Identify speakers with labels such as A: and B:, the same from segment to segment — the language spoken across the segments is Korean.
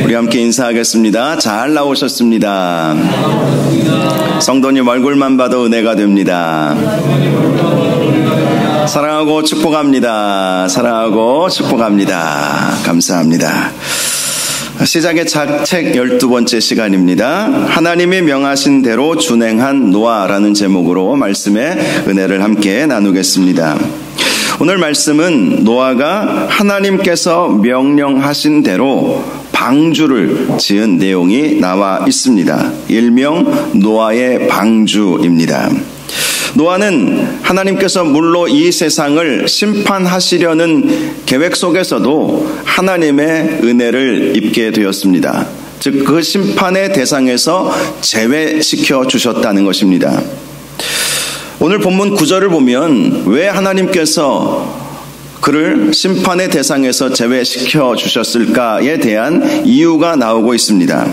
A: 우리 함께 인사하겠습니다. 잘 나오셨습니다. 성도님 얼굴만 봐도 은혜가 됩니다. 사랑하고 축복합니다. 사랑하고 축복합니다. 감사합니다. 시작의 책 12번째 시간입니다. 하나님이 명하신 대로 준행한 노아라는 제목으로 말씀의 은혜를 함께 나누겠습니다. 오늘 말씀은 노아가 하나님께서 명령하신 대로 방주를 지은 내용이 나와 있습니다. 일명 노아의 방주입니다. 노아는 하나님께서 물로 이 세상을 심판하시려는 계획 속에서도 하나님의 은혜를 입게 되었습니다. 즉, 그 심판의 대상에서 제외시켜 주셨다는 것입니다. 오늘 본문 9절을 보면 왜 하나님께서 그를 심판의 대상에서 제외시켜 주셨을까에 대한 이유가 나오고 있습니다.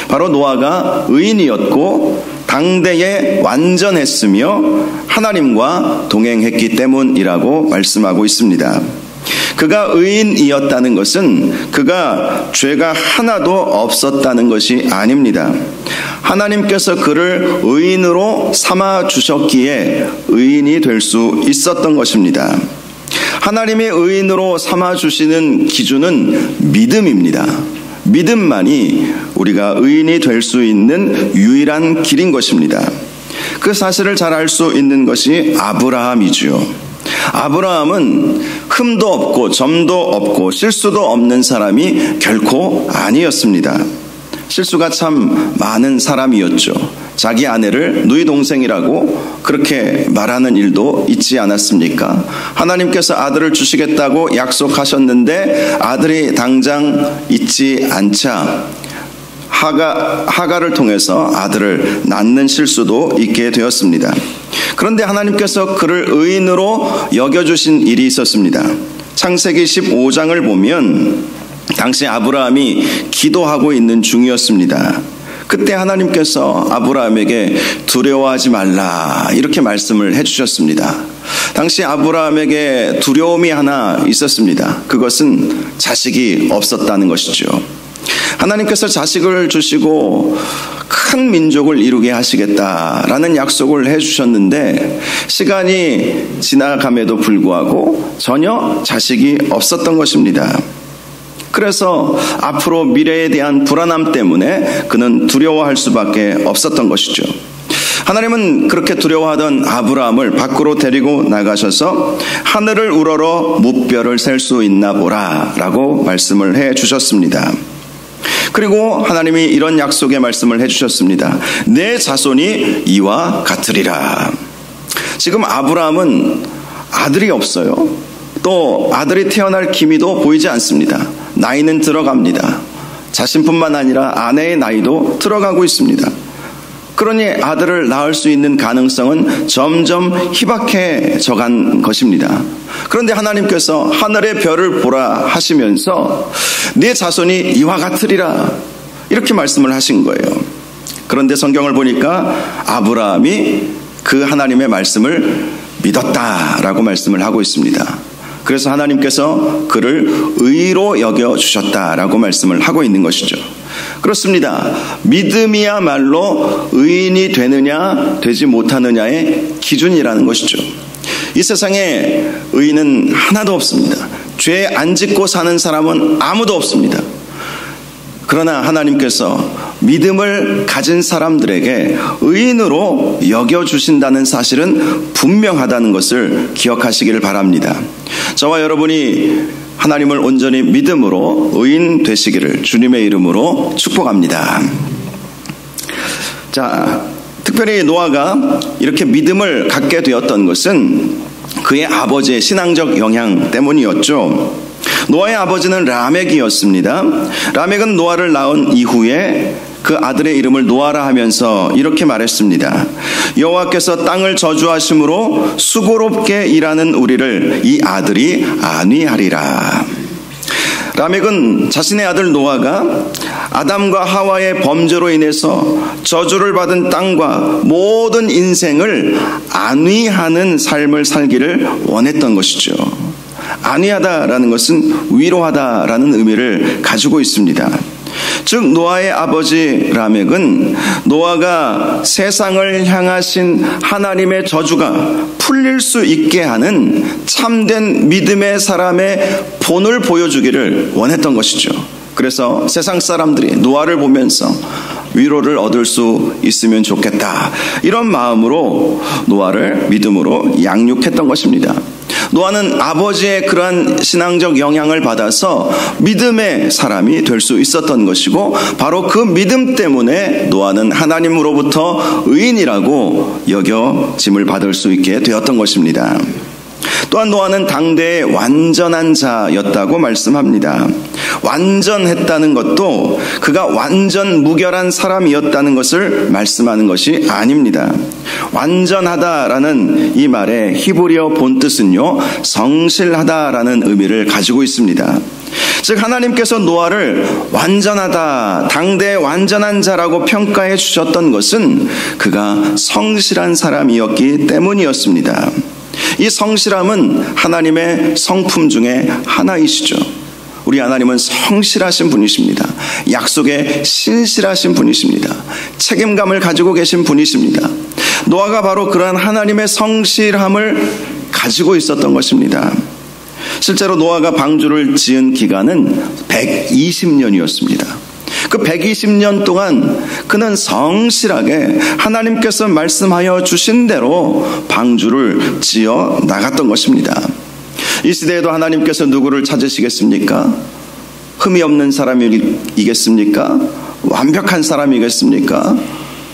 A: 바로 노아가 의인이었고 당대에 완전했으며 하나님과 동행했기 때문이라고 말씀하고 있습니다. 그가 의인이었다는 것은 그가 죄가 하나도 없었다는 것이 아닙니다. 하나님께서 그를 의인으로 삼아 주셨기에 의인이 될 수 있었던 것입니다. 하나님이 의인으로 삼아 주시는 기준은 믿음입니다. 믿음만이 우리가 의인이 될 수 있는 유일한 길인 것입니다. 그 사실을 잘 알 수 있는 것이 아브라함이지요. 아브라함은 흠도 없고 점도 없고 실수도 없는 사람이 결코 아니었습니다. 실수가 참 많은 사람이었죠. 자기 아내를 누이 동생이라고 그렇게 말하는 일도 있지 않았습니까? 하나님께서 아들을 주시겠다고 약속하셨는데 아들이 당장 있지 않자 하가를 통해서 아들을 낳는 실수도 있게 되었습니다. 그런데 하나님께서 그를 의인으로 여겨주신 일이 있었습니다. 창세기 15장을 보면 당시 아브라함이 기도하고 있는 중이었습니다. 그때 하나님께서 아브라함에게 두려워하지 말라 이렇게 말씀을 해주셨습니다. 당시 아브라함에게 두려움이 하나 있었습니다. 그것은 자식이 없었다는 것이죠. 하나님께서 자식을 주시고 큰 민족을 이루게 하시겠다라는 약속을 해주셨는데 시간이 지나감에도 불구하고 전혀 자식이 없었던 것입니다. 그래서 앞으로 미래에 대한 불안함 때문에 그는 두려워할 수밖에 없었던 것이죠. 하나님은 그렇게 두려워하던 아브라함을 밖으로 데리고 나가셔서 하늘을 우러러 무뼈를 셀 수 있나 보라 라고 말씀을 해 주셨습니다. 그리고 하나님이 이런 약속의 말씀을 해주셨습니다. 내 자손이 이와 같으리라. 지금 아브라함은 아들이 없어요. 또 아들이 태어날 기미도 보이지 않습니다. 나이는 들어갑니다. 자신뿐만 아니라 아내의 나이도 들어가고 있습니다. 그러니 아들을 낳을 수 있는 가능성은 점점 희박해져 간 것입니다. 그런데 하나님께서 하늘의 별을 보라 하시면서 네 자손이 이와 같으리라 이렇게 말씀을 하신 거예요. 그런데 성경을 보니까 아브라함이 그 하나님의 말씀을 믿었다라고 말씀을 하고 있습니다. 그래서 하나님께서 그를 의로 여겨주셨다라고 말씀을 하고 있는 것이죠. 그렇습니다. 믿음이야말로 의인이 되느냐 되지 못하느냐의 기준이라는 것이죠. 이 세상에 의인은 하나도 없습니다. 죄 안 짓고 사는 사람은 아무도 없습니다. 그러나 하나님께서 믿음을 가진 사람들에게 의인으로 여겨주신다는 사실은 분명하다는 것을 기억하시기를 바랍니다. 저와 여러분이 하나님을 온전히 믿음으로 의인 되시기를 주님의 이름으로 축복합니다. 자, 특별히 노아가 이렇게 믿음을 갖게 되었던 것은 그의 아버지의 신앙적 영향 때문이었죠. 노아의 아버지는 라멕이었습니다. 라멕은 노아를 낳은 이후에 그 아들의 이름을 노아라 하면서 이렇게 말했습니다. 여호와께서 땅을 저주하심으로 수고롭게 일하는 우리를 이 아들이 안위하리라. 라멕은 자신의 아들 노아가 아담과 하와의 범죄로 인해서 저주를 받은 땅과 모든 인생을 안위하는 삶을 살기를 원했던 것이죠. 안위하다라는 것은 위로하다라는 의미를 가지고 있습니다. 즉 노아의 아버지 라멕은 노아가 세상을 향하신 하나님의 저주가 풀릴 수 있게 하는 참된 믿음의 사람의 본을 보여주기를 원했던 것이죠. 그래서 세상 사람들이 노아를 보면서 위로를 얻을 수 있으면 좋겠다, 이런 마음으로 노아를 믿음으로 양육했던 것입니다. 노아는 아버지의 그러한 신앙적 영향을 받아서 믿음의 사람이 될 수 있었던 것이고, 바로 그 믿음 때문에 노아는 하나님으로부터 의인이라고 여겨짐을 받을 수 있게 되었던 것입니다. 또한 노아는 당대의 완전한 자였다고 말씀합니다. 완전했다는 것도 그가 완전 무결한 사람이었다는 것을 말씀하는 것이 아닙니다. 완전하다라는 이 말의 히브리어 본뜻은요, 성실하다라는 의미를 가지고 있습니다. 즉 하나님께서 노아를 완전하다, 당대의 완전한 자라고 평가해 주셨던 것은 그가 성실한 사람이었기 때문이었습니다. 이 성실함은 하나님의 성품 중에 하나이시죠. 우리 하나님은 성실하신 분이십니다. 약속에 신실하신 분이십니다. 책임감을 가지고 계신 분이십니다. 노아가 바로 그러한 하나님의 성실함을 가지고 있었던 것입니다. 실제로 노아가 방주를 지은 기간은 120년이었습니다. 그 120년 동안 그는 성실하게 하나님께서 말씀하여 주신 대로 방주를 지어 나갔던 것입니다. 이 시대에도 하나님께서 누구를 찾으시겠습니까? 흠이 없는 사람이겠습니까? 완벽한 사람이겠습니까?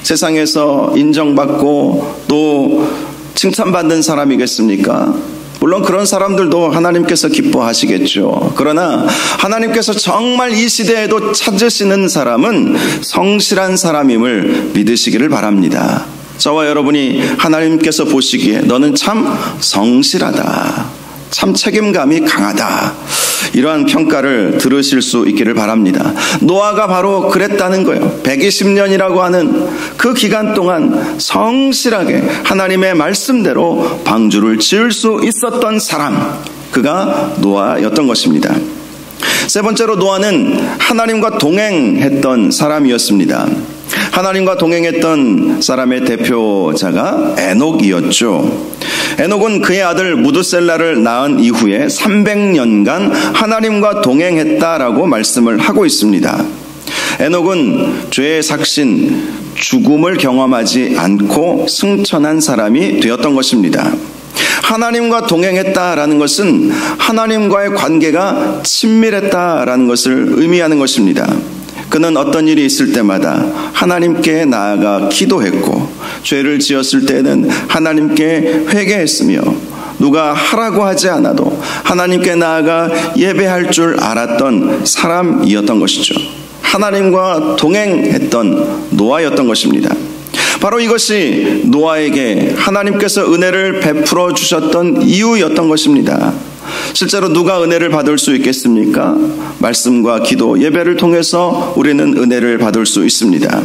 A: 세상에서 인정받고 또 칭찬받는 사람이겠습니까? 물론 그런 사람들도 하나님께서 기뻐하시겠죠. 그러나 하나님께서 정말 이 시대에도 찾으시는 사람은 성실한 사람임을 믿으시기를 바랍니다. 저와 여러분이 하나님께서 보시기에 너는 참 성실하다, 참 책임감이 강하다, 이러한 평가를 들으실 수 있기를 바랍니다. 노아가 바로 그랬다는 거예요. 120년이라고 하는 그 기간 동안 성실하게 하나님의 말씀대로 방주를 지을 수 있었던 사람, 그가 노아였던 것입니다. 세 번째로 노아는 하나님과 동행했던 사람이었습니다. 하나님과 동행했던 사람의 대표자가 에녹이었죠. 에녹은 그의 아들 무드셀라를 낳은 이후에 300년간 하나님과 동행했다라고 말씀을 하고 있습니다. 에녹은 죄의 삭신, 죽음을 경험하지 않고 승천한 사람이 되었던 것입니다. 하나님과 동행했다라는 것은 하나님과의 관계가 친밀했다라는 것을 의미하는 것입니다. 그는 어떤 일이 있을 때마다 하나님께 나아가 기도했고, 죄를 지었을 때는 하나님께 회개했으며, 누가 하라고 하지 않아도 하나님께 나아가 예배할 줄 알았던 사람이었던 것이죠. 하나님과 동행했던 노아였던 것입니다. 바로 이것이 노아에게 하나님께서 은혜를 베풀어 주셨던 이유였던 것입니다. 실제로 누가 은혜를 받을 수 있겠습니까? 말씀과 기도, 예배를 통해서 우리는 은혜를 받을 수 있습니다.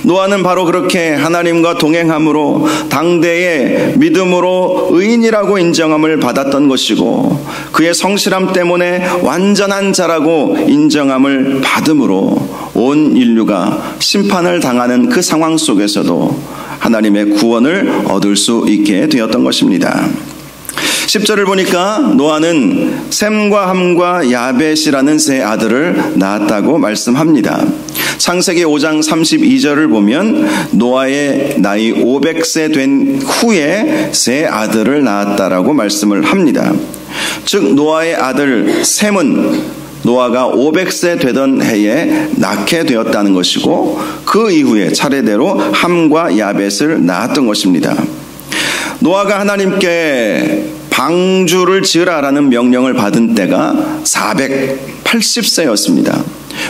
A: 노아는 바로 그렇게 하나님과 동행함으로 당대의 믿음으로 의인이라고 인정함을 받았던 것이고, 그의 성실함 때문에 완전한 자라고 인정함을 받음으로 온 인류가 심판을 당하는 그 상황 속에서도 하나님의 구원을 얻을 수 있게 되었던 것입니다. 10절을 보니까 노아는 셈과 함과 야벳이라는 세 아들을 낳았다고 말씀합니다. 창세기 5장 32절을 보면 노아의 나이 500세 된 후에 세 아들을 낳았다라고 말씀을 합니다. 즉 노아의 아들 셈은 노아가 500세 되던 해에 낳게 되었다는 것이고, 그 이후에 차례대로 함과 야벳을 낳았던 것입니다. 노아가 하나님께 방주를 지으라라는 명령을 받은 때가 480세였습니다.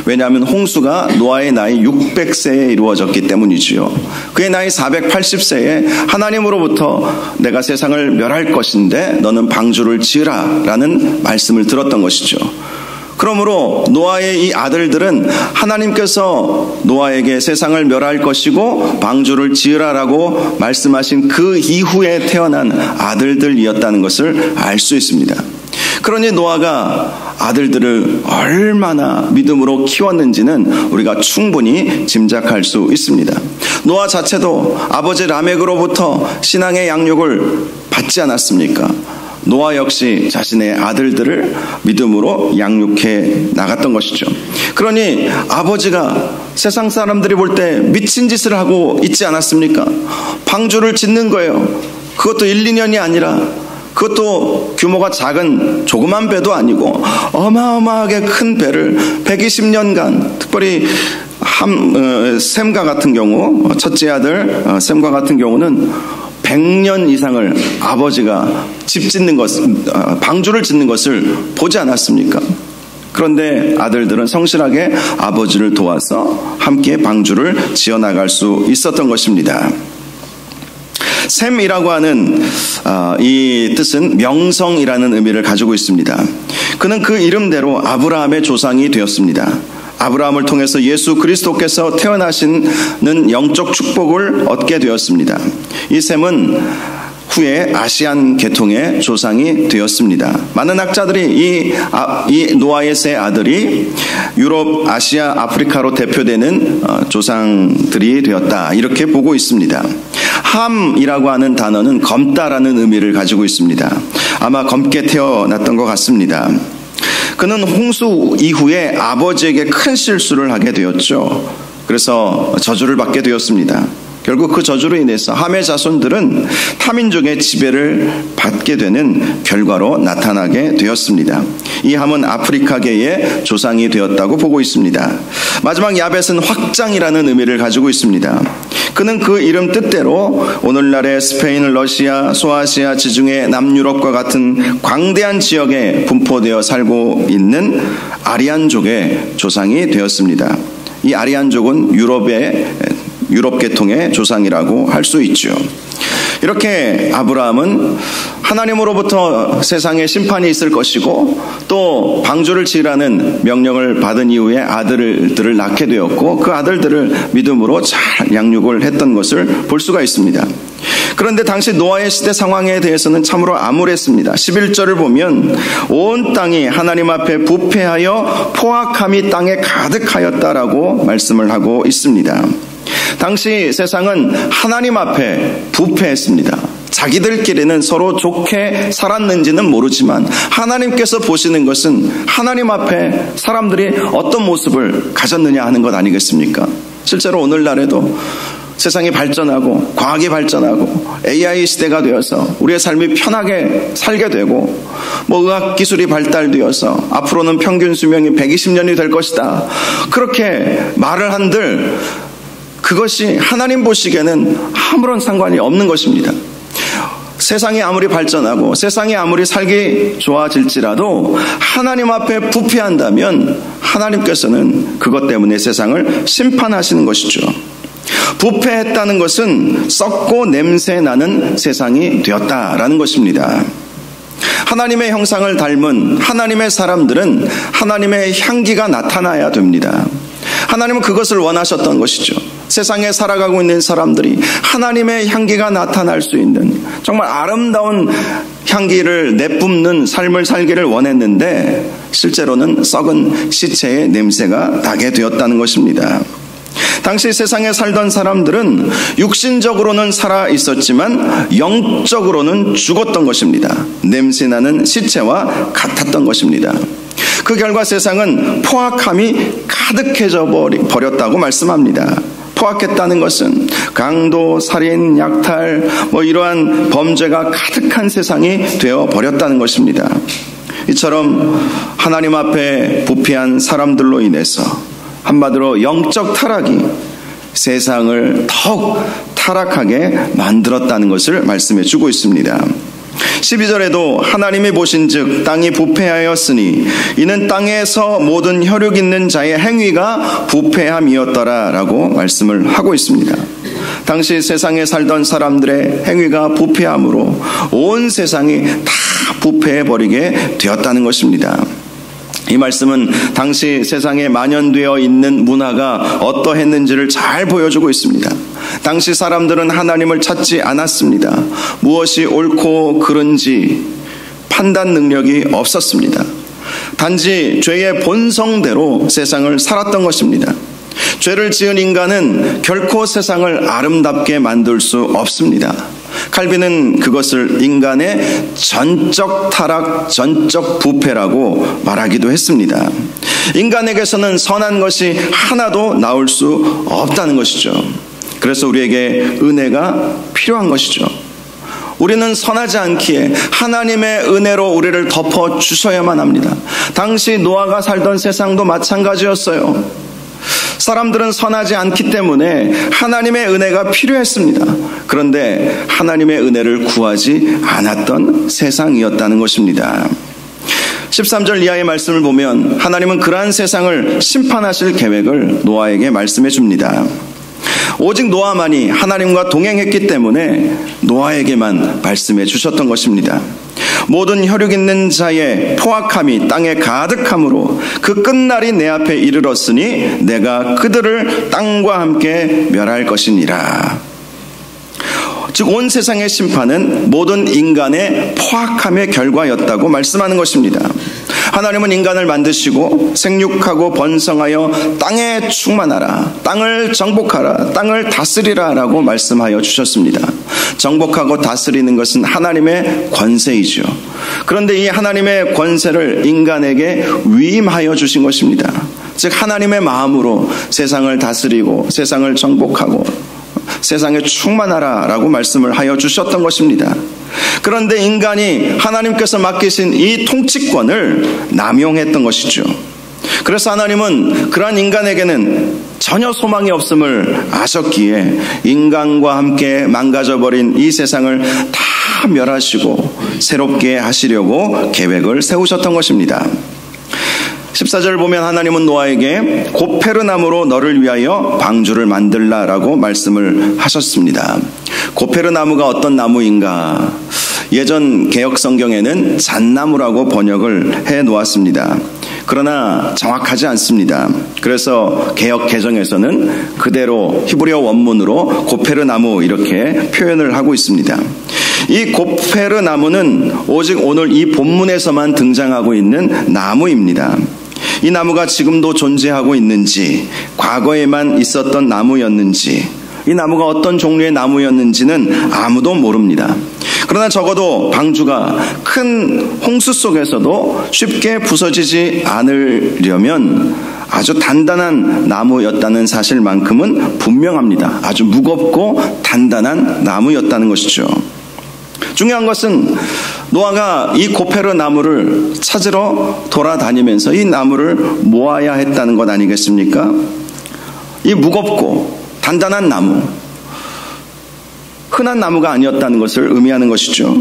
A: 왜냐하면 홍수가 노아의 나이 600세에 이루어졌기 때문이지요. 그의 나이 480세에 하나님으로부터 내가 세상을 멸할 것인데 너는 방주를 지으라라는 말씀을 들었던 것이죠. 그러므로 노아의 이 아들들은 하나님께서 노아에게 세상을 멸할 것이고 방주를 지으라라고 말씀하신 그 이후에 태어난 아들들이었다는 것을 알 수 있습니다. 그러니 노아가 아들들을 얼마나 믿음으로 키웠는지는 우리가 충분히 짐작할 수 있습니다. 노아 자체도 아버지 라멕으로부터 신앙의 양육을 받지 않았습니까? 노아 역시 자신의 아들들을 믿음으로 양육해 나갔던 것이죠. 그러니 아버지가 세상 사람들이 볼 때 미친 짓을 하고 있지 않았습니까? 방주를 짓는 거예요. 그것도 1, 2년이 아니라, 그것도 규모가 작은 조그만 배도 아니고 어마어마하게 큰 배를 120년간, 특별히 셈과 같은 경우, 첫째 아들 셈과 같은 경우는 100년 이상을 아버지가 집 짓는 것, 방주를 짓는 것을 보지 않았습니까? 그런데 아들들은 성실하게 아버지를 도와서 함께 방주를 지어나갈 수 있었던 것입니다. 셈이라고 하는 이 뜻은 명성이라는 의미를 가지고 있습니다. 그는 그 이름대로 아브라함의 조상이 되었습니다. 아브라함을 통해서 예수 그리스도께서 태어나시는 영적 축복을 얻게 되었습니다. 이 셈은 후에 아시안 계통의 조상이 되었습니다. 많은 학자들이 이 노아의 세 아들이 유럽, 아시아, 아프리카로 대표되는 조상들이 되었다, 이렇게 보고 있습니다. 함이라고 하는 단어는 검다라는 의미를 가지고 있습니다. 아마 검게 태어났던 것 같습니다. 그는 홍수 이후에 아버지에게 큰 실수를 하게 되었죠. 그래서 저주를 받게 되었습니다. 결국 그 저주로 인해서 함의 자손들은 타민족의 지배를 받게 되는 결과로 나타나게 되었습니다. 이 함은 아프리카계의 조상이 되었다고 보고 있습니다. 마지막 야벳은 확장이라는 의미를 가지고 있습니다. 그는 그 이름 뜻대로 오늘날의 스페인, 러시아, 소아시아 지중해, 남유럽과 같은 광대한 지역에 분포되어 살고 있는 아리안족의 조상이 되었습니다. 이 아리안족은 유럽 계통의 조상이라고 할 수 있죠. 이렇게 아브라함은 하나님으로부터 세상에 심판이 있을 것이고 또 방주를 지으라는 명령을 받은 이후에 아들들을 낳게 되었고 그 아들들을 믿음으로 잘 양육을 했던 것을 볼 수가 있습니다. 그런데 당시 노아의 시대 상황에 대해서는 참으로 암울했습니다. 11절을 보면 온 땅이 하나님 앞에 부패하여 포악함이 땅에 가득하였다라고 말씀을 하고 있습니다. 당시 세상은 하나님 앞에 부패했습니다. 자기들끼리는 서로 좋게 살았는지는 모르지만 하나님께서 보시는 것은 하나님 앞에 사람들이 어떤 모습을 가졌느냐 하는 것 아니겠습니까? 실제로 오늘날에도 세상이 발전하고 과학이 발전하고 AI 시대가 되어서 우리의 삶이 편하게 살게 되고 의학 기술이 발달되어서 앞으로는 평균 수명이 120년이 될 것이다, 그렇게 말을 한들 그것이 하나님 보시기에는 아무런 상관이 없는 것입니다. 세상이 아무리 발전하고 세상이 아무리 살기 좋아질지라도 하나님 앞에 부패한다면 하나님께서는 그것 때문에 세상을 심판하시는 것이죠. 부패했다는 것은 썩고 냄새나는 세상이 되었다라는 것입니다. 하나님의 형상을 닮은 하나님의 사람들은 하나님의 향기가 나타나야 됩니다. 하나님은 그것을 원하셨던 것이죠. 세상에 살아가고 있는 사람들이 하나님의 향기가 나타날 수 있는 정말 아름다운 향기를 내뿜는 삶을 살기를 원했는데 실제로는 썩은 시체의 냄새가 나게 되었다는 것입니다. 당시 세상에 살던 사람들은 육신적으로는 살아 있었지만 영적으로는 죽었던 것입니다. 냄새나는 시체와 같았던 것입니다. 그 결과 세상은 포악함이 가득해져 버렸다고 말씀합니다. 포악했다는 것은 강도, 살인, 약탈, 이러한 범죄가 가득한 세상이 되어 버렸다는 것입니다. 이처럼 하나님 앞에 부패한 사람들로 인해서 한마디로 영적 타락이 세상을 더욱 타락하게 만들었다는 것을 말씀해 주고 있습니다. 12절에도 하나님이 보신즉 땅이 부패하였으니 이는 땅에서 모든 혈육 있는 자의 행위가 부패함이었더라라고 말씀을 하고 있습니다. 당시 세상에 살던 사람들의 행위가 부패함으로 온 세상이 다 부패해버리게 되었다는 것입니다. 이 말씀은 당시 세상에 만연되어 있는 문화가 어떠했는지를 잘 보여주고 있습니다. 당시 사람들은 하나님을 찾지 않았습니다. 무엇이 옳고 그른지 판단 능력이 없었습니다. 단지 죄의 본성대로 세상을 살았던 것입니다. 죄를 지은 인간은 결코 세상을 아름답게 만들 수 없습니다. 칼빈은 그것을 인간의 전적 타락, 전적 부패라고 말하기도 했습니다. 인간에게서는 선한 것이 하나도 나올 수 없다는 것이죠. 그래서 우리에게 은혜가 필요한 것이죠. 우리는 선하지 않기에 하나님의 은혜로 우리를 덮어주셔야만 합니다. 당시 노아가 살던 세상도 마찬가지였어요. 사람들은 선하지 않기 때문에 하나님의 은혜가 필요했습니다. 그런데 하나님의 은혜를 구하지 않았던 세상이었다는 것입니다. 13절 이하의 말씀을 보면 하나님은 그러한 세상을 심판하실 계획을 노아에게 말씀해 줍니다. 오직 노아만이 하나님과 동행했기 때문에 노아에게만 말씀해 주셨던 것입니다. 모든 혈육 있는 자의 포악함이 땅에 가득함으로 그 끝날이 내 앞에 이르렀으니 내가 그들을 땅과 함께 멸할 것이니라. 즉 온 세상의 심판은 모든 인간의 포악함의 결과였다고 말씀하는 것입니다. 하나님은 인간을 만드시고 생육하고 번성하여 땅에 충만하라, 땅을 정복하라, 땅을 다스리라 라고 말씀하여 주셨습니다. 정복하고 다스리는 것은 하나님의 권세이죠. 그런데 이 하나님의 권세를 인간에게 위임하여 주신 것입니다. 즉 하나님의 마음으로 세상을 다스리고 세상을 정복하고 세상에 충만하라 라고 말씀을 하여 주셨던 것입니다. 그런데 인간이 하나님께서 맡기신 이 통치권을 남용했던 것이죠. 그래서 하나님은 그러한 인간에게는 전혀 소망이 없음을 아셨기에 인간과 함께 망가져버린 이 세상을 다 멸하시고 새롭게 하시려고 계획을 세우셨던 것입니다. 14절 보면 하나님은 노아에게 고페르나무로 너를 위하여 방주를 만들라라고 말씀을 하셨습니다. 고페르나무가 어떤 나무인가? 예전 개역 성경에는 잣나무라고 번역을 해 놓았습니다. 그러나 정확하지 않습니다. 그래서 개역 개정에서는 그대로 히브리어 원문으로 고페르나무 이렇게 표현을 하고 있습니다. 이 고페르나무는 오직 오늘 이 본문에서만 등장하고 있는 나무입니다. 이 나무가 지금도 존재하고 있는지, 과거에만 있었던 나무였는지, 이 나무가 어떤 종류의 나무였는지는 아무도 모릅니다. 그러나 적어도 방주가 큰 홍수 속에서도 쉽게 부서지지 않으려면 아주 단단한 나무였다는 사실만큼은 분명합니다. 아주 무겁고 단단한 나무였다는 것이죠. 중요한 것은 노아가 이 고페르 나무를 찾으러 돌아다니면서 이 나무를 모아야 했다는 것 아니겠습니까? 이 무겁고 단단한 나무, 흔한 나무가 아니었다는 것을 의미하는 것이죠.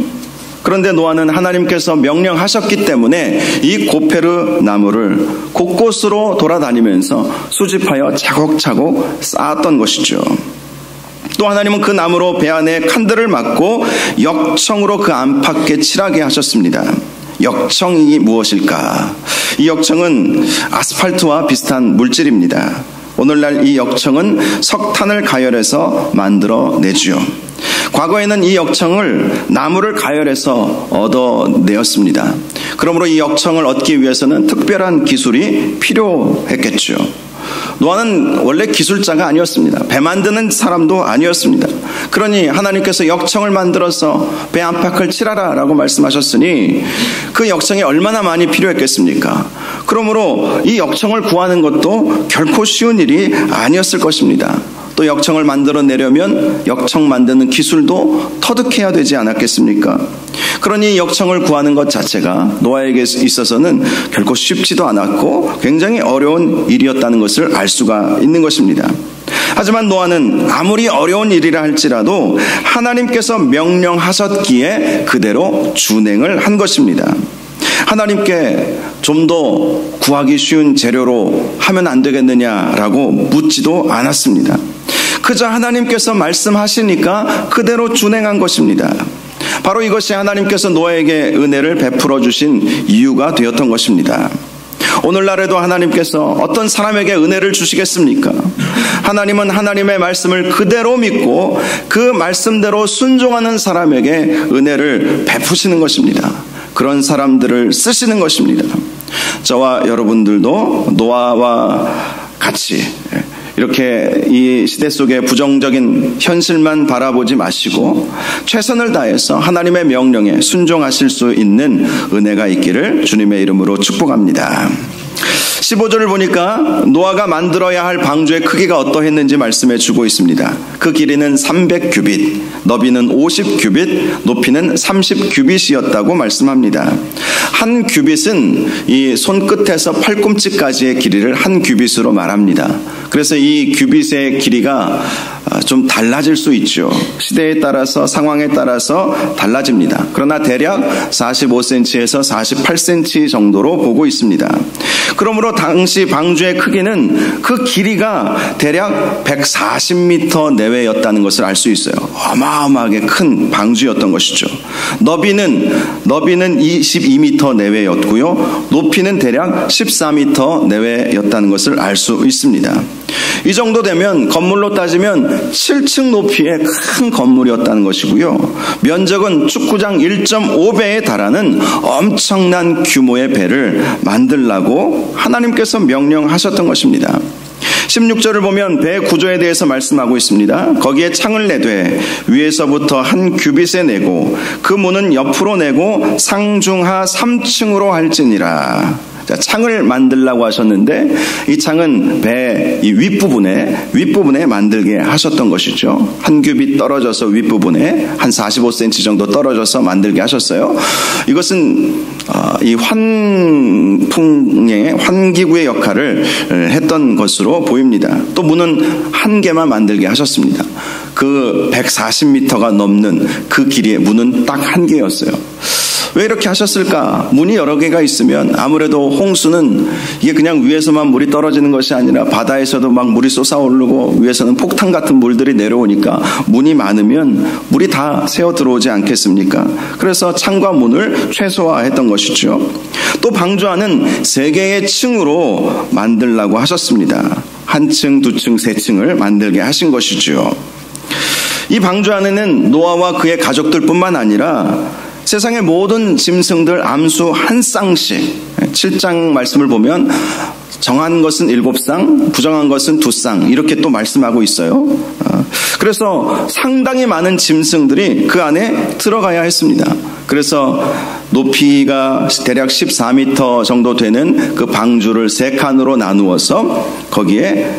A: 그런데 노아는 하나님께서 명령하셨기 때문에 이 고페르 나무를 곳곳으로 돌아다니면서 수집하여 차곡차곡 쌓았던 것이죠. 또 하나님은 그 나무로 배 안에 칸들을 막고 역청으로 그 안팎에 칠하게 하셨습니다. 역청이 무엇일까? 이 역청은 아스팔트와 비슷한 물질입니다. 오늘날 이 역청은 석탄을 가열해서 만들어내지요. 과거에는 이 역청을 나무를 가열해서 얻어내었습니다. 그러므로 이 역청을 얻기 위해서는 특별한 기술이 필요했겠죠. 노아는 원래 기술자가 아니었습니다. 배 만드는 사람도 아니었습니다. 그러니 하나님께서 역청을 만들어서 배 안팎을 칠하라 라고 말씀하셨으니 그 역청이 얼마나 많이 필요했겠습니까? 그러므로 이 역청을 구하는 것도 결코 쉬운 일이 아니었을 것입니다. 또 역청을 만들어내려면 역청 만드는 기술도 터득해야 되지 않았겠습니까? 그러니 역청을 구하는 것 자체가 노아에게 있어서는 결코 쉽지도 않았고 굉장히 어려운 일이었다는 것을 알 수가 있는 것입니다. 하지만 노아는 아무리 어려운 일이라 할지라도 하나님께서 명령하셨기에 그대로 준행을 한 것입니다. 하나님께 좀 더 구하기 쉬운 재료로 하면 안 되겠느냐라고 묻지도 않았습니다. 그저 하나님께서 말씀하시니까 그대로 준행한 것입니다. 바로 이것이 하나님께서 노아에게 은혜를 베풀어 주신 이유가 되었던 것입니다. 오늘날에도 하나님께서 어떤 사람에게 은혜를 주시겠습니까? 하나님은 하나님의 말씀을 그대로 믿고 그 말씀대로 순종하는 사람에게 은혜를 베푸시는 것입니다. 그런 사람들을 쓰시는 것입니다. 저와 여러분들도 노아와 같이 이렇게 이 시대 속의 부정적인 현실만 바라보지 마시고 최선을 다해서 하나님의 명령에 순종하실 수 있는 은혜가 있기를 주님의 이름으로 축복합니다. 15절을 보니까 노아가 만들어야 할 방주의 크기가 어떠했는지 말씀해 주고 있습니다. 그 길이는 300규빗, 너비는 50규빗, 높이는 30규빗이었다고 말씀합니다. 한 규빗은 이 손끝에서 팔꿈치까지의 길이를 한 규빗으로 말합니다. 그래서 이 규빗의 길이가 좀 달라질 수 있죠. 시대에 따라서 상황에 따라서 달라집니다. 그러나 대략 45cm에서 48cm 정도로 보고 있습니다. 그러므로 당시 방주의 크기는 그 길이가 대략 140m 내외였다는 것을 알 수 있어요. 어마어마하게 큰 방주였던 것이죠. 너비는 22m 내외였고요. 높이는 대략 14m 내외였다는 것을 알 수 있습니다. 이 정도 되면 건물로 따지면 7층 높이의 큰 건물이었다는 것이고요. 면적은 축구장 1.5배에 달하는 엄청난 규모의 배를 만들라고 하나님께서 명령하셨던 것입니다. 16절을 보면 배 구조에 대해서 말씀하고 있습니다. 거기에 창을 내되 위에서부터 한 규빗에 내고 그 문은 옆으로 내고 상중하 3층으로 할지니라. 창을 만들라고 하셨는데 이 창은 배 이 윗부분에 만들게 하셨던 것이죠. 한 규빗 떨어져서 윗부분에 한 45cm 정도 떨어져서 만들게 하셨어요. 이것은 이 환풍의 환기구의 역할을 했던 것으로 보입니다. 또 문은 한 개만 만들게 하셨습니다. 그 140m가 넘는 그 길이의 문은 딱 한 개였어요. 왜 이렇게 하셨을까? 문이 여러 개가 있으면 아무래도 홍수는 이게 그냥 위에서만 물이 떨어지는 것이 아니라 바다에서도 막 물이 솟아오르고 위에서는 폭탄 같은 물들이 내려오니까 문이 많으면 물이 다 새어 들어오지 않겠습니까? 그래서 창과 문을 최소화했던 것이죠. 또 방주 안은 3개의 층으로 만들라고 하셨습니다. 한 층, 2층, 3층을 만들게 하신 것이죠. 이 방주 안에는 노아와 그의 가족들뿐만 아니라 세상의 모든 짐승들 암수 한 쌍씩 7장 말씀을 보면 정한 것은 7쌍, 부정한 것은 2쌍 이렇게 또 말씀하고 있어요. 그래서 상당히 많은 짐승들이 그 안에 들어가야 했습니다. 그래서 높이가 대략 14m 정도 되는 그 방주를 3칸으로 나누어서 거기에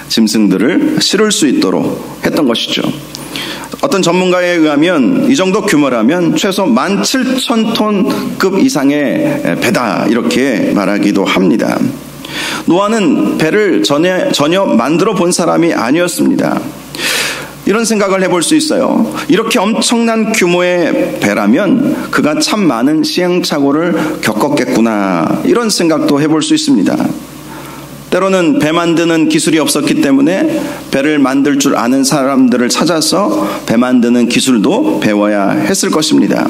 A: 짐승들을 실을 수 있도록 했던 것이죠. 어떤 전문가에 의하면 이 정도 규모라면 최소 17,000톤급 이상의 배다 이렇게 말하기도 합니다. 노아는 배를 전혀 만들어 본 사람이 아니었습니다. 이런 생각을 해볼 수 있어요. 이렇게 엄청난 규모의 배라면 그가 참 많은 시행착오를 겪었겠구나 이런 생각도 해볼 수 있습니다. 때로는 배 만드는 기술이 없었기 때문에 배를 만들 줄 아는 사람들을 찾아서 배 만드는 기술도 배워야 했을 것입니다.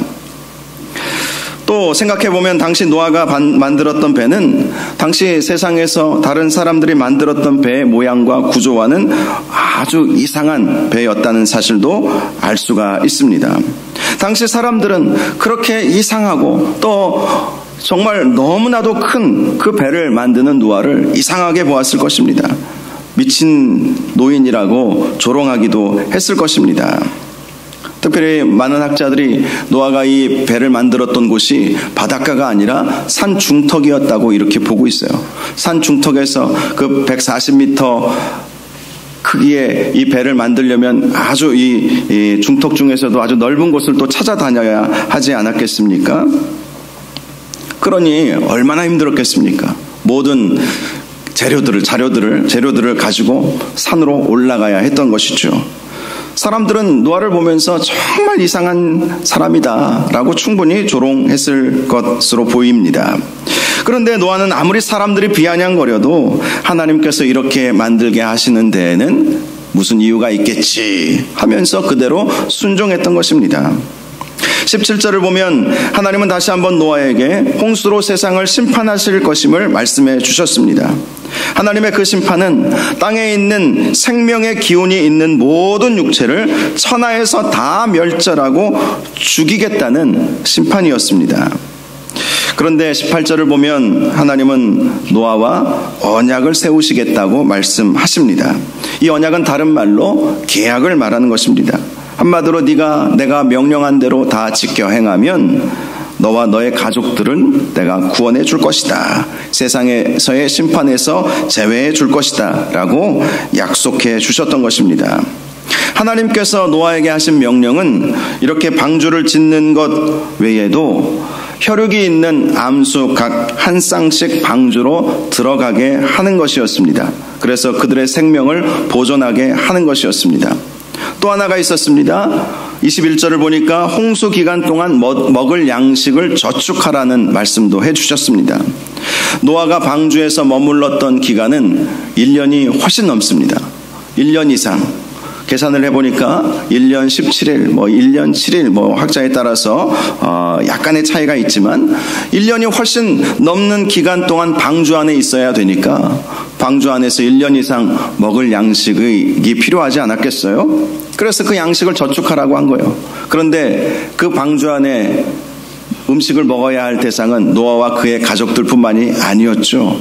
A: 또 생각해보면 당시 노아가 만들었던 배는 당시 세상에서 다른 사람들이 만들었던 배의 모양과 구조와는 아주 이상한 배였다는 사실도 알 수가 있습니다. 당시 사람들은 그렇게 이상하고 또 정말 너무나도 큰 그 배를 만드는 노아를 이상하게 보았을 것입니다. 미친 노인이라고 조롱하기도 했을 것입니다. 특별히 많은 학자들이 노아가 이 배를 만들었던 곳이 바닷가가 아니라 산 중턱이었다고 이렇게 보고 있어요. 산 중턱에서 그 140m 크기의 이 배를 만들려면 아주 이 중턱 중에서도 아주 넓은 곳을 또 찾아다녀야 하지 않았겠습니까? 그러니 얼마나 힘들었겠습니까? 모든 재료들을 가지고 산으로 올라가야 했던 것이죠. 사람들은 노아를 보면서 정말 이상한 사람이다 라고 충분히 조롱했을 것으로 보입니다. 그런데 노아는 아무리 사람들이 비아냥거려도 하나님께서 이렇게 만들게 하시는 데에는 무슨 이유가 있겠지 하면서 그대로 순종했던 것입니다. 17절을 보면 하나님은 다시 한번 노아에게 홍수로 세상을 심판하실 것임을 말씀해 주셨습니다. 하나님의 그 심판은 땅에 있는 생명의 기운이 있는 모든 육체를 천하에서 다 멸절하고 죽이겠다는 심판이었습니다. 그런데 18절을 보면 하나님은 노아와 언약을 세우시겠다고 말씀하십니다. 이 언약은 다른 말로 계약을 말하는 것입니다. 한마디로 내가 명령한 대로 다 지켜 행하면 너와 너의 가족들은 내가 구원해 줄 것이다. 세상에서의 심판에서 제외해 줄 것이다. 라고 약속해 주셨던 것입니다. 하나님께서 노아에게 하신 명령은 이렇게 방주를 짓는 것 외에도 혈육이 있는 암수 각 한 쌍씩 방주로 들어가게 하는 것이었습니다. 그래서 그들의 생명을 보존하게 하는 것이었습니다. 또 하나가 있었습니다. 21절을 보니까 홍수 기간 동안 먹을 양식을 저축하라는 말씀도 해주셨습니다. 노아가 방주에서 머물렀던 기간은 1년이 훨씬 넘습니다. 1년 이상. 계산을 해보니까 1년 17일, 1년 7일, 학자에 따라서 약간의 차이가 있지만 1년이 훨씬 넘는 기간 동안 방주 안에 있어야 되니까 방주 안에서 1년 이상 먹을 양식이 필요하지 않았겠어요? 그래서 그 양식을 저축하라고 한 거예요. 그런데 그 방주 안에 음식을 먹어야 할 대상은 노아와 그의 가족들뿐만이 아니었죠.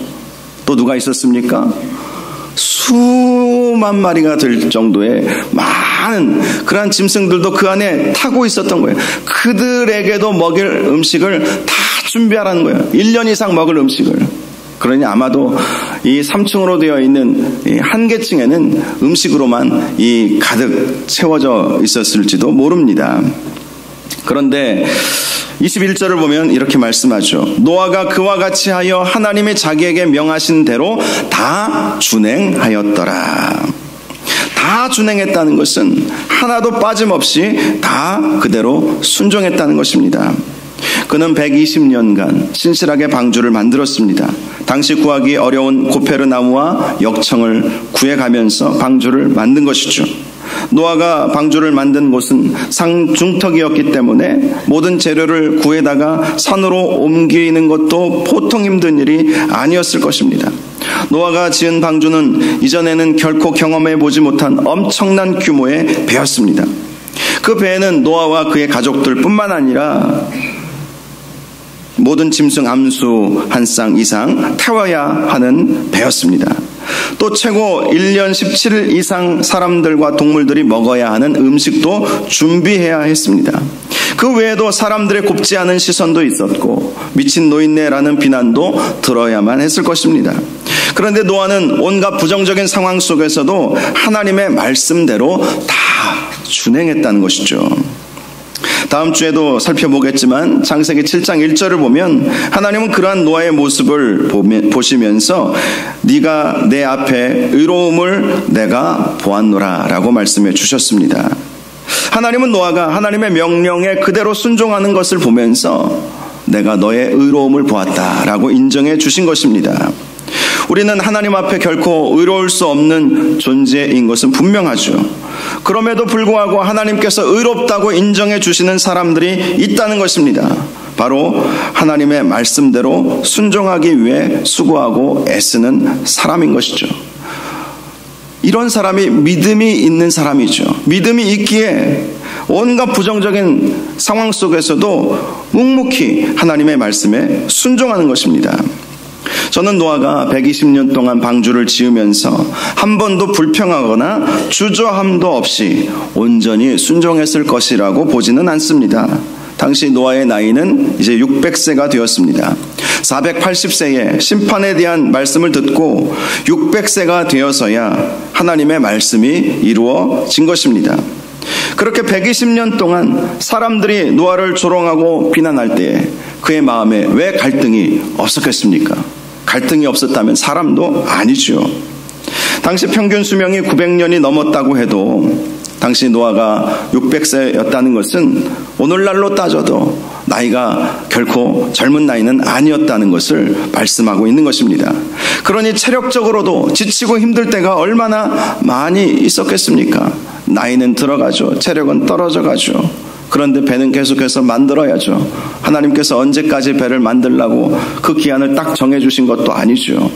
A: 또 누가 있었습니까? 수만 마리가 될 정도의 많은 그러한 짐승들도 그 안에 타고 있었던 거예요. 그들에게도 먹일 음식을 다 준비하라는 거예요. 1년 이상 먹을 음식을. 그러니 아마도 이 3층으로 되어 있는 한 계층에는 음식으로만 가득 채워져 있었을지도 모릅니다. 그런데 21절을 보면 이렇게 말씀하죠. 노아가 그와 같이 하여 하나님이 자기에게 명하신 대로 다 준행하였더라. 다 준행했다는 것은 하나도 빠짐없이 다 그대로 순종했다는 것입니다. 그는 120년간 신실하게 방주를 만들었습니다. 당시 구하기 어려운 고페르 나무와 역청을 구해가면서 방주를 만든 것이죠. 노아가 방주를 만든 곳은 상중턱이었기 때문에 모든 재료를 구해다가 산으로 옮기는 것도 보통 힘든 일이 아니었을 것입니다. 노아가 지은 방주는 이전에는 결코 경험해 보지 못한 엄청난 규모의 배였습니다. 그 배에는 노아와 그의 가족들 뿐만 아니라 모든 짐승 암수 한 쌍 이상 태워야 하는 배였습니다. 또 최고 1년 17일 이상 사람들과 동물들이 먹어야 하는 음식도 준비해야 했습니다. 그 외에도 사람들의 곱지 않은 시선도 있었고 미친 노인네라는 비난도 들어야만 했을 것입니다. 그런데 노아는 온갖 부정적인 상황 속에서도 하나님의 말씀대로 다 준행했다는 것이죠. 다음 주에도 살펴보겠지만 창세기 7장 1절을 보면 하나님은 그러한 노아의 모습을 보시면서 네가 내 앞에 의로움을 내가 보았노라 라고 말씀해 주셨습니다. 하나님은 노아가 하나님의 명령에 그대로 순종하는 것을 보면서 내가 너의 의로움을 보았다 라고 인정해 주신 것입니다. 우리는 하나님 앞에 결코 의로울 수 없는 존재인 것은 분명하죠. 그럼에도 불구하고 하나님께서 의롭다고 인정해 주시는 사람들이 있다는 것입니다. 바로 하나님의 말씀대로 순종하기 위해 수고하고 애쓰는 사람인 것이죠. 이런 사람이 믿음이 있는 사람이죠. 믿음이 있기에 온갖 부정적인 상황 속에서도 묵묵히 하나님의 말씀에 순종하는 것입니다. 저는 노아가 120년 동안 방주를 지으면서 한 번도 불평하거나 주저함도 없이 온전히 순종했을 것이라고 보지는 않습니다. 당시 노아의 나이는 이제 600세가 되었습니다. 480세에 심판에 대한 말씀을 듣고 600세가 되어서야 하나님의 말씀이 이루어진 것입니다. 그렇게 120년 동안 사람들이 노아를 조롱하고 비난할 때에 그의 마음에 왜 갈등이 없었겠습니까? 갈등이 없었다면 사람도 아니죠. 당시 평균 수명이 900년이 넘었다고 해도 당시 노아가 600세였다는 것은 오늘날로 따져도 나이가 결코 젊은 나이는 아니었다는 것을 말씀하고 있는 것입니다. 그러니 체력적으로도 지치고 힘들 때가 얼마나 많이 있었겠습니까? 나이는 들어가죠. 체력은 떨어져가죠. 그런데 배는 계속해서 만들어야죠. 하나님께서 언제까지 배를 만들라고 그 기한을 딱 정해주신 것도 아니죠.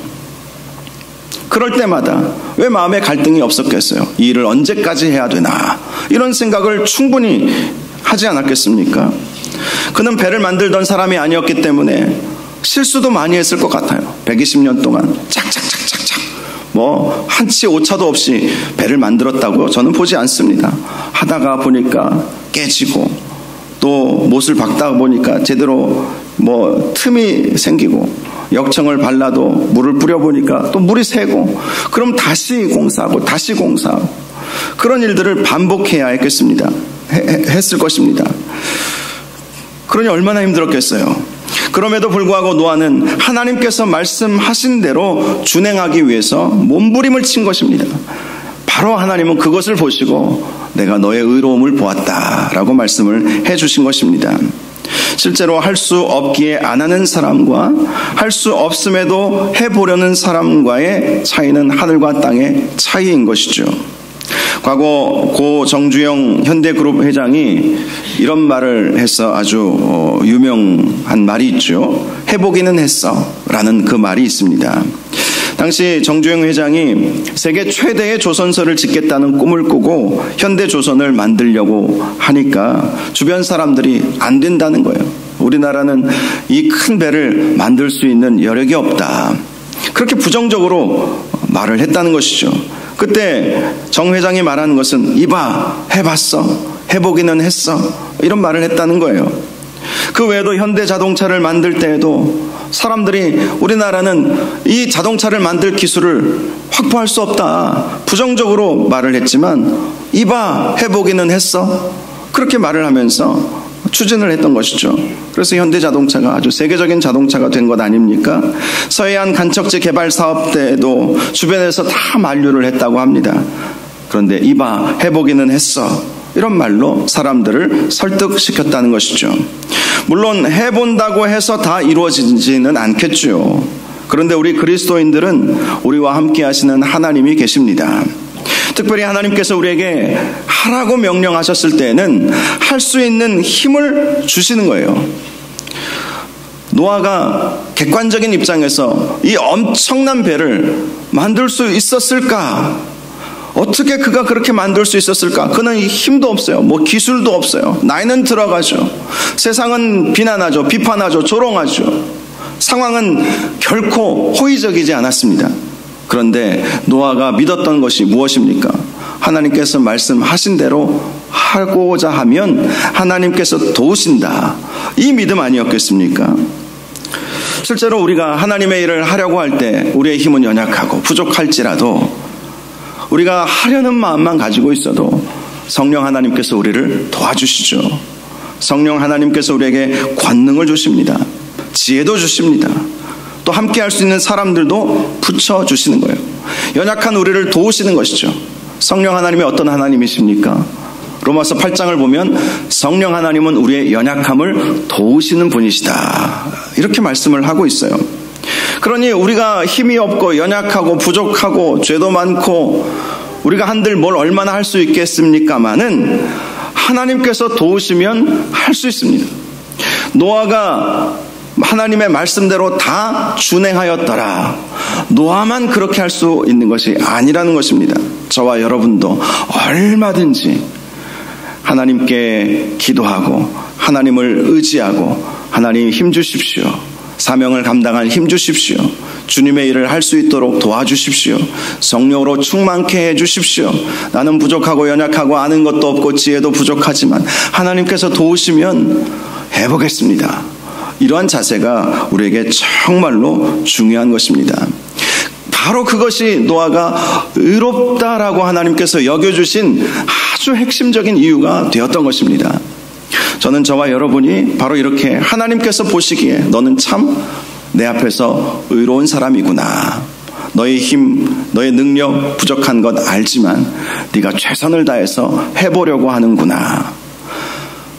A: 그럴 때마다 왜 마음에 갈등이 없었겠어요? 이 일을 언제까지 해야 되나? 이런 생각을 충분히 하지 않았겠습니까? 그는 배를 만들던 사람이 아니었기 때문에 실수도 많이 했을 것 같아요. 120년 동안 착착착착착 한치 오차도 없이 배를 만들었다고 저는 보지 않습니다. 하다가 보니까 깨지고 또 못을 박다 보니까 제대로 틈이 생기고 역청을 발라도 물을 뿌려보니까 또 물이 새고 그럼 다시 공사하고 다시 공사하고 그런 일들을 반복해야 했을 것입니다. 그러니 얼마나 힘들었겠어요. 그럼에도 불구하고 노아는 하나님께서 말씀하신 대로 준행하기 위해서 몸부림을 친 것입니다. 바로 하나님은 그것을 보시고 내가 너의 의로움을 보았다라고 말씀을 해주신 것입니다. 실제로 할 수 없기에 안 하는 사람과 할 수 없음에도 해보려는 사람과의 차이는 하늘과 땅의 차이인 것이죠. 과거 고 정주영 현대그룹 회장이 이런 말을 해서 아주 유명한 말이 있죠. 해보기는 했어 라는 그 말이 있습니다. 당시 정주영 회장이 세계 최대의 조선소를 짓겠다는 꿈을 꾸고 현대조선을 만들려고 하니까 주변 사람들이 안 된다는 거예요. 우리나라는 이 큰 배를 만들 수 있는 여력이 없다. 그렇게 부정적으로 말을 했다는 것이죠. 그때 정 회장이 말하는 것은 이봐 해봤어 해보기는 했어 이런 말을 했다는 거예요. 그 외에도 현대 자동차를 만들 때에도 사람들이 우리나라는 이 자동차를 만들 기술을 확보할 수 없다 부정적으로 말을 했지만 이봐 해보기는 했어 그렇게 말을 하면서 추진을 했던 것이죠. 그래서 현대 자동차가 아주 세계적인 자동차가 된 것 아닙니까? 서해안 간척지 개발 사업 때에도 주변에서 다 만류를 했다고 합니다. 그런데 이봐 해보기는 했어 이런 말로 사람들을 설득시켰다는 것이죠. 물론 해본다고 해서 다 이루어지지는 않겠죠. 그런데 우리 그리스도인들은 우리와 함께 하시는 하나님이 계십니다. 특별히 하나님께서 우리에게 하라고 명령하셨을 때에는 할 수 있는 힘을 주시는 거예요. 노아가 객관적인 입장에서 이 엄청난 배를 만들 수 있었을까? 어떻게 그가 그렇게 만들 수 있었을까? 그는 힘도 없어요. 기술도 없어요. 나이는 들어가죠. 세상은 비난하죠. 비판하죠. 조롱하죠. 상황은 결코 호의적이지 않았습니다. 그런데 노아가 믿었던 것이 무엇입니까? 하나님께서 말씀하신 대로 하고자 하면 하나님께서 도우신다. 이 믿음 아니었겠습니까? 실제로 우리가 하나님의 일을 하려고 할 때 우리의 힘은 연약하고 부족할지라도 우리가 하려는 마음만 가지고 있어도 성령 하나님께서 우리를 도와주시죠. 성령 하나님께서 우리에게 권능을 주십니다. 지혜도 주십니다. 또 함께 할 수 있는 사람들도 붙여주시는 거예요. 연약한 우리를 도우시는 것이죠. 성령 하나님이 어떤 하나님이십니까? 로마서 8장을 보면 성령 하나님은 우리의 연약함을 도우시는 분이시다. 이렇게 말씀을 하고 있어요. 그러니 우리가 힘이 없고 연약하고 부족하고 죄도 많고 우리가 한들 뭘 얼마나 할 수 있겠습니까마는 하나님께서 도우시면 할 수 있습니다. 노아가 하나님의 말씀대로 다 준행하였더라. 노아만 그렇게 할 수 있는 것이 아니라는 것입니다. 저와 여러분도 얼마든지 하나님께 기도하고 하나님을 의지하고 하나님 힘 주십시오. 사명을 감당할 힘 주십시오. 주님의 일을 할 수 있도록 도와주십시오. 성령으로 충만케 해주십시오. 나는 부족하고 연약하고 아는 것도 없고 지혜도 부족하지만 하나님께서 도우시면 해보겠습니다. 이러한 자세가 우리에게 정말로 중요한 것입니다. 바로 그것이 노아가 의롭다라고 하나님께서 여겨주신 아주 핵심적인 이유가 되었던 것입니다. 저는 저와 여러분이 바로 이렇게 하나님께서 보시기에 너는 참 내 앞에서 의로운 사람이구나. 너의 힘, 너의 능력 부족한 것 알지만 네가 최선을 다해서 해보려고 하는구나.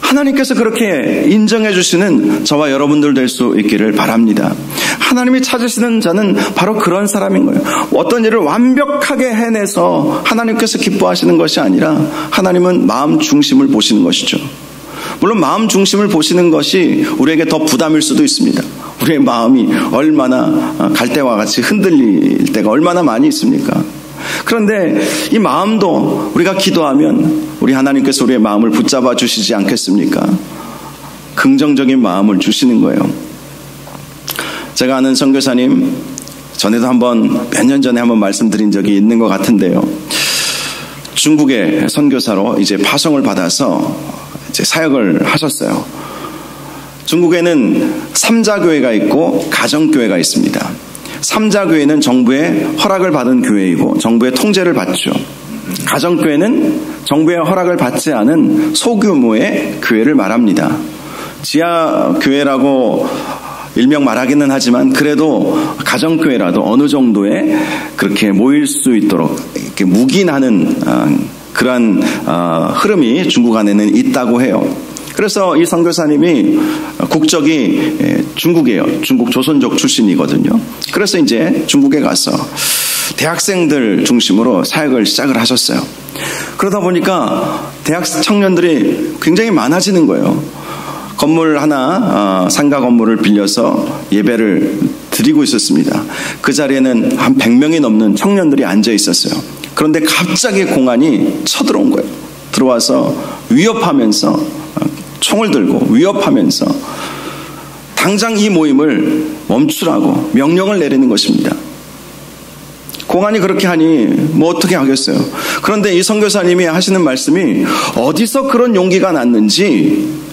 A: 하나님께서 그렇게 인정해 주시는 저와 여러분들 될 수 있기를 바랍니다. 하나님이 찾으시는 자는 바로 그런 사람인 거예요. 어떤 일을 완벽하게 해내서 하나님께서 기뻐하시는 것이 아니라 하나님은 마음 중심을 보시는 것이죠. 물론 마음 중심을 보시는 것이 우리에게 더 부담일 수도 있습니다. 우리의 마음이 얼마나 갈대와 같이 흔들릴 때가 얼마나 많이 있습니까? 그런데 이 마음도 우리가 기도하면 우리 하나님께서 우리의 마음을 붙잡아 주시지 않겠습니까? 긍정적인 마음을 주시는 거예요. 제가 아는 선교사님, 전에도 몇 년 전에 한번 말씀드린 적이 있는 것 같은데요. 중국의 선교사로 이제 파송을 받아서 이제 사역을 하셨어요. 중국에는 삼자교회가 있고 가정교회가 있습니다. 삼자교회는 정부의 허락을 받은 교회이고 정부의 통제를 받죠. 가정교회는 정부의 허락을 받지 않은 소규모의 교회를 말합니다. 지하교회라고 일명 말하기는 하지만 그래도 가정교회라도 어느 정도의 그렇게 모일 수 있도록 이렇게 묵인하는 그러한 흐름이 중국 안에는 있다고 해요. 그래서 이 선교사님이 국적이 중국이에요. 중국 조선족 출신이거든요. 그래서 이제 중국에 가서 대학생들 중심으로 사역을 시작을 하셨어요. 그러다 보니까 대학 청년들이 굉장히 많아지는 거예요. 건물 하나, 상가 건물을 빌려서 예배를 드리고 있었습니다. 그 자리에는 한 100명이 넘는 청년들이 앉아 있었어요. 그런데 갑자기 공안이 쳐들어온 거예요. 들어와서 위협하면서 총을 들고 위협하면서 당장 이 모임을 멈추라고 명령을 내리는 것입니다. 공안이 그렇게 하니 뭐 어떻게 하겠어요. 그런데 이 선교사님이 하시는 말씀이 어디서 그런 용기가 났는지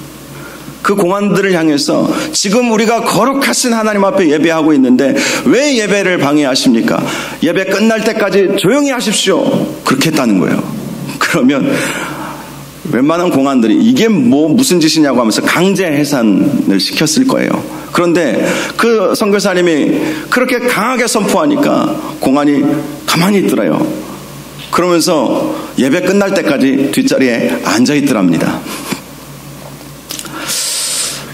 A: 그 공안들을 향해서 지금 우리가 거룩하신 하나님 앞에 예배하고 있는데 왜 예배를 방해하십니까? 예배 끝날 때까지 조용히 하십시오. 그렇게 했다는 거예요. 그러면 웬만한 공안들이 이게 무슨 짓이냐고 하면서 강제 해산을 시켰을 거예요. 그런데 그 선교사님이 그렇게 강하게 선포하니까 공안이 가만히 있더래요. 그러면서 예배 끝날 때까지 뒷자리에 앉아 있더랍니다.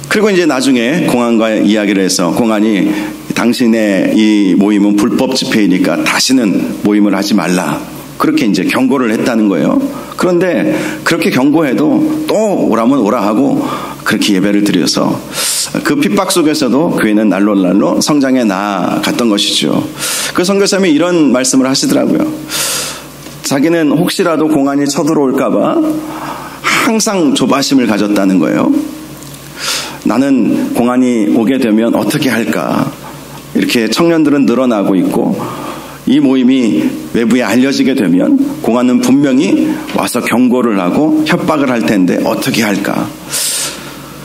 A: 그리고 이제 나중에 공안과 이야기를 해서 공안이 당신의 이 모임은 불법 집회이니까 다시는 모임을 하지 말라. 그렇게 이제 경고를 했다는 거예요. 그런데 그렇게 경고해도 또 오라면 오라 하고 그렇게 예배를 드려서 그 핍박 속에서도 교회는 날로 성장해 나아갔던 것이죠. 그 선교사님이 이런 말씀을 하시더라고요. 자기는 혹시라도 공안이 쳐들어올까봐 항상 조바심을 가졌다는 거예요. 나는 공안이 오게 되면 어떻게 할까? 이렇게 청년들은 늘어나고 있고 이 모임이 외부에 알려지게 되면 공안은 분명히 와서 경고를 하고 협박을 할 텐데 어떻게 할까?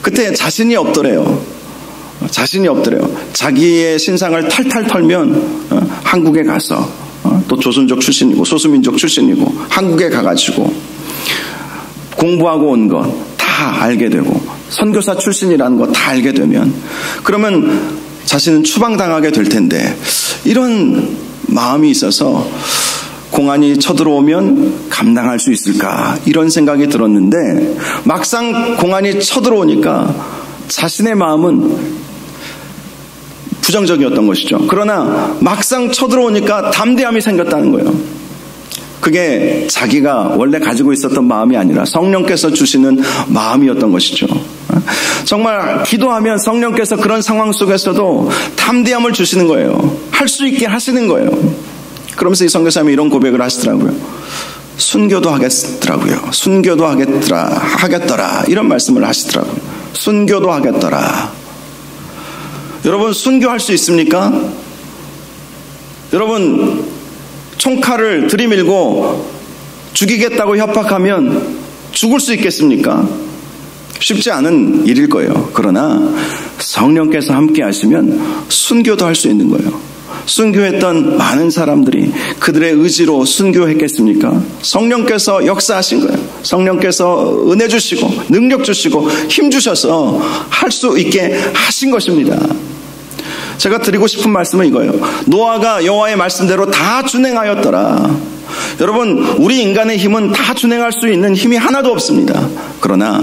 A: 그때 자신이 없더래요. 자기의 신상을 탈탈 털면 한국에 가서 또 조선족 출신이고 소수민족 출신이고 한국에 가가지고 공부하고 온 것 다 알게 되고 선교사 출신이라는 거 다 알게 되면 그러면 자신은 추방당하게 될 텐데 이런 마음이 있어서 공안이 쳐들어오면 감당할 수 있을까 이런 생각이 들었는데 막상 공안이 쳐들어오니까 자신의 마음은 부정적이었던 것이죠. 그러나 막상 쳐들어오니까 담대함이 생겼다는 거예요. 그게 자기가 원래 가지고 있었던 마음이 아니라 성령께서 주시는 마음이었던 것이죠. 정말 기도하면 성령께서 그런 상황 속에서도 담대함을 주시는 거예요. 할 수 있게 하시는 거예요. 그러면서 이 선교사님이 이런 고백을 하시더라고요. 순교도 하겠더라고요. 순교도 하겠더라. 이런 말씀을 하시더라고요. 순교도 하겠더라. 여러분 순교할 수 있습니까? 여러분 총칼을 들이밀고 죽이겠다고 협박하면 죽을 수 있겠습니까? 쉽지 않은 일일 거예요. 그러나 성령께서 함께 하시면 순교도 할 수 있는 거예요. 순교했던 많은 사람들이 그들의 의지로 순교했겠습니까? 성령께서 역사하신 거예요. 성령께서 은혜 주시고 능력 주시고 힘 주셔서 할 수 있게 하신 것입니다. 제가 드리고 싶은 말씀은 이거예요. 노아가 여호와의 말씀대로 다 준행하였더라. 여러분 우리 인간의 힘은 다 준행할 수 있는 힘이 하나도 없습니다. 그러나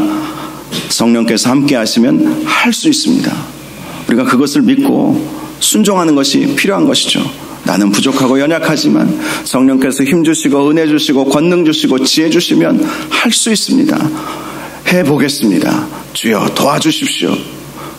A: 성령께서 함께 하시면 할 수 있습니다. 우리가 그것을 믿고 순종하는 것이 필요한 것이죠. 나는 부족하고 연약하지만 성령께서 힘 주시고 은혜 주시고 권능 주시고 지혜 주시면 할 수 있습니다. 해보겠습니다. 주여 도와주십시오.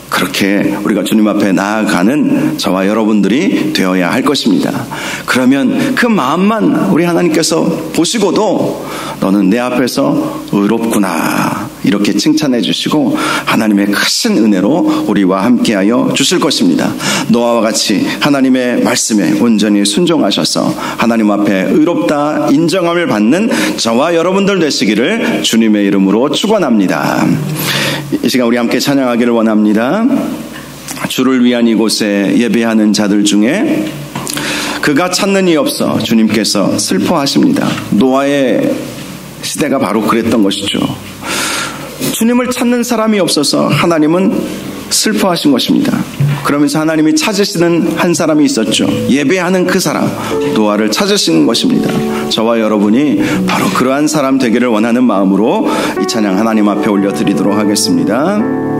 A: 그렇게 우리가 주님 앞에 나아가는 저와 여러분들이 되어야 할 것입니다. 그러면 그 마음만 우리 하나님께서 보시고도 너는 내 앞에서 의롭구나 이렇게 칭찬해 주시고 하나님의 크신 은혜로 우리와 함께하여 주실 것입니다. 노아와 같이 하나님의 말씀에 온전히 순종하셔서 하나님 앞에 의롭다 인정함을 받는 저와 여러분들 되시기를 주님의 이름으로 축원합니다. 이 시간 우리 함께 찬양하기를 원합니다. 주를 위한 이곳에 예배하는 자들 중에 그가 찾는 이 없어 주님께서 슬퍼하십니다. 노아의 시대가 바로 그랬던 것이죠. 주님을 찾는 사람이 없어서 하나님은 슬퍼하신 것입니다. 그러면서 하나님이 찾으시는 한 사람이 있었죠. 예배하는 그 사람, 노아를 찾으신 것입니다. 저와 여러분이 바로 그러한 사람 되기를 원하는 마음으로 이 찬양 하나님 앞에 올려드리도록 하겠습니다.